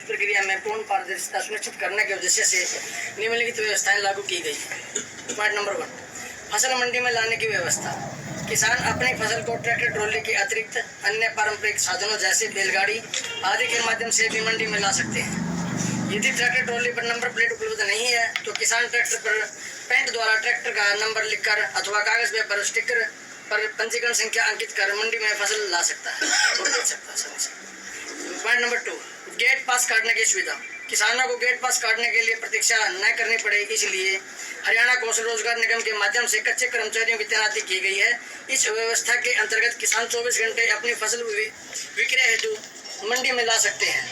प्रक्रिया में पूर्ण पारदर्शिता सुनिश्चित करने के उद्देश्य से निम्नलिखित व्यवस्थाएं लागू की गई है। पॉइंट नंबर 1, फसल मंडी में लाने की व्यवस्था। किसान अपनी फसल को ट्रैक्टर ट्रॉली के अतिरिक्त अन्य पारंपरिक साधनों जैसे बैलगाड़ी आदि के माध्यम से भी मंडी में ला सकते हैं। यदि ट्रैक्टर ट्रॉली पर नंबर प्लेट उपलब्ध नहीं है तो किसान ट्रैक्टर पर पेंट द्वारा ट्रैक्टर का नंबर लिखकर अथवा कागज पर स्टिकर पर पंजीकरण संख्या अंकित कर मंडी में फसल ला सकता है और बेच सकता है। पॉइंट नंबर 2, गेट पास काटने की सुविधा। किसानों को गेट पास काटने के लिए प्रतीक्षा न करनी पड़े, इसलिए हरियाणा कौशल रोजगार निगम के माध्यम से कच्चे कर्मचारियों की तैनाती की गई है। इस व्यवस्था के अंतर्गत किसान 24 घंटे अपनी फसल विक्रय हेतु मंडी में ला सकते हैं।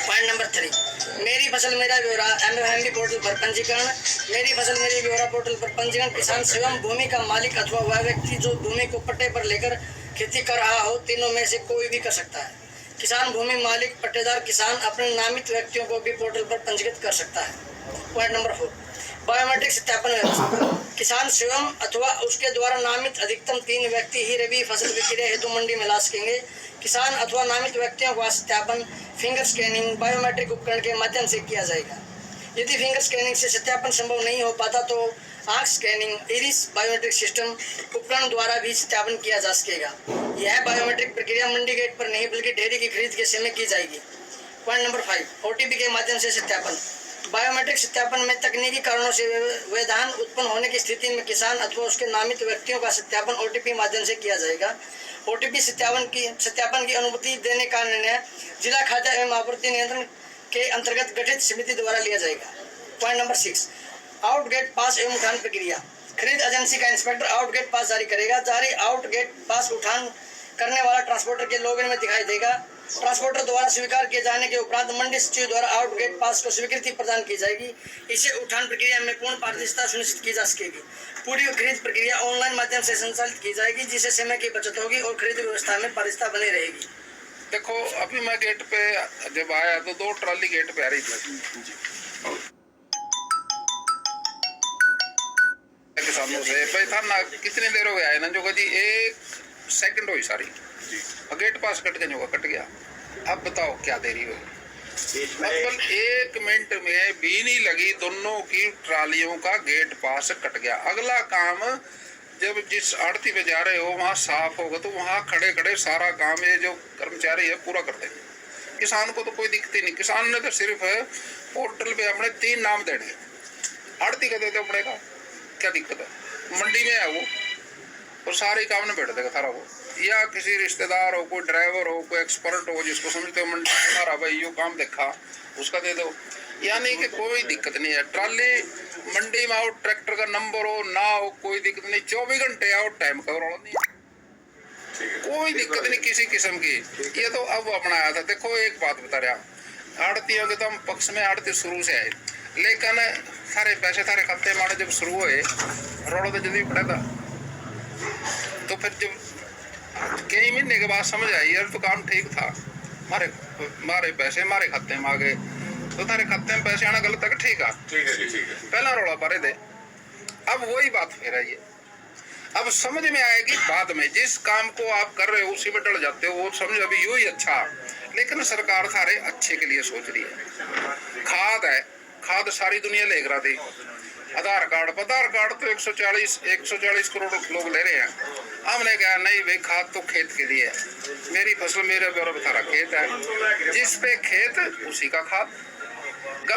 पॉइंट नंबर 3, मेरी फसल मेरा ब्यौरा MFMD पोर्टल पर पंजीकरण। मेरी फसल मेरी ब्यौरा पोर्टल पर पंजीकरण किसान स्वयं भूमि का मालिक अथवा वह व्यक्ति जो भूमि को पट्टे पर लेकर खेती कर रहा हो, तीनों में से कोई भी कर सकता है। किसान भूमि मालिक पट्टेदार किसान अपने नामित व्यक्तियों को भी पोर्टल पर पंजीकृत कर सकता है। पॉइंट नंबर 4, बायोमेट्रिक सत्यापन व्यवस्था। किसान स्वयं अथवा उसके द्वारा नामित अधिकतम 3 व्यक्ति ही रबी फसल विक्रय हेतु मंडी में ला सकेंगे। किसान अथवा नामित व्यक्तियों का सत्यापन फिंगर स्कैनिंग बायोमेट्रिक उपकरण के माध्यम से किया जाएगा। यदि फिंगर स्कैनिंग से सत्यापन संभव नहीं हो पाता तो आंख स्कैनिंग इरिस बायोमेट्रिक सिस्टम उपकरण द्वारा भी सत्यापन किया जा सकेगा। यह बायोमेट्रिक प्रक्रिया मंडी गेट पर नहीं बल्कि डेयरी की खरीद के समय की जाएगी। पॉइंट नंबर 5, OTP के माध्यम से सत्यापन। बायोमेट्रिक सत्यापन में तकनीकी कारणों से व्यवधान उत्पन्न होने की स्थिति में किसान अथवा उसके नामित व्यक्तियों का सत्यापन OTP माध्यम से किया जाएगा। OTP सत्यापन की अनुमति देने का निर्णय जिला खाद्य एवं आपूर्ति नियंत्रण के अंतर्गत गठित समिति द्वारा लिया जाएगा। पॉइंट नंबर 6, आउटगेट पास एवं उठान प्रक्रिया। खरीद एजेंसी का इंस्पेक्टर आउटगेट पास जारी करेगा। जारी आउटगेट पास उठान करने वाला ट्रांसपोर्टर के लॉगिन में दिखाई देगा। ट्रांसपोर्टर द्वारा स्वीकार किए जाने के उपरांत मंडी सचिव द्वारा आउटगेट पास को स्वीकृति प्रदान की जाएगी। इसे उठान प्रक्रिया में पूर्ण पारदर्शिता सुनिश्चित की जा सकेगी। पूरी खरीद प्रक्रिया ऑनलाइन माध्यम से संचालित की जाएगी, जिससे समय की बचत होगी और खरीद व्यवस्था में पारदर्शिता बनी रहेगी। देखो, अभी मैं गेट पे जब आया तो 2 ट्रॉली गेट पे आ रही थी किसानों से। भाई था ना, कितनी देर हो गया है ना, जो जी 1 सेकंड हुई सारी गेट पास कट गया। अब बताओ क्या देरी हुई? मतलब 1 मिनट में भी नहीं लगी, दोनों की ट्रालियों का गेट पास कट गया। अगला काम जब जिस आड़ती पे जा रहे हो वहाँ साफ होगा तो वहाँ खड़े खड़े सारा काम ये जो कर्मचारी है पूरा कर देंगे। किसान को तो कोई दिक्कत ही नहीं। किसान ने तो सिर्फ पोर्टल पे अपने 3 नाम देने, आड़ती का देते अपने का क्या दिक्कत है? मंडी में है वो और सारे काम में बैठ देगा सारा वो, या किसी रिश्तेदार हो, कोई ड्राइवर हो, कोई एक्सपर्ट हो जिसको समझते हो मंडी में सारा भाई यो काम देखा उसका दे दो। यानी कि कोई दिक्कत नहीं है। ट्राली मंडी में आओ, ट्रैक्टर का नंबर हो ना हो कोई दिक्कत नहीं, 24 घंटे आओ, टाइम का रोड़ा नहीं है, कोई दिक्कत नहीं किसी किस्म की। ये तो अब अपनाया था। देखो एक बात बता रहा, आड़तियों के तो हम पक्ष में आड़ती शुरू से आए, लेकिन सारे पैसे सारे खाते मारे जब शुरू हुए रोड़ा तो जल्दी पड़ा था। तो फिर जब कई महीने के बाद समझ आई यार तो काम ठीक था, मारे पैसे मारे खाते में आ गए, तो तारे खाते में पैसे आना गलत है? ठीक है पहला रोड़ा पारे दे। अब वही बात फिर आई है, अब समझ में आएगी बाद में। जिस काम को आप कर रहे हो उसी में डर जाते हो, वो समझ अभी यू ही अच्छा, लेकिन सरकार सारे अच्छे के लिए सोच रही है। खाद है, खाद सारी दुनिया ले रहा थी। आधार कार्ड तो 140 करोड़ लोग ले रहे हैं। हमने कहा नहीं भाई, खाद तो खेत के लिए है। मेरी फसल मेरा ब्यौरा बता रहा खेत है, जिस पे खेत उसी का खाद।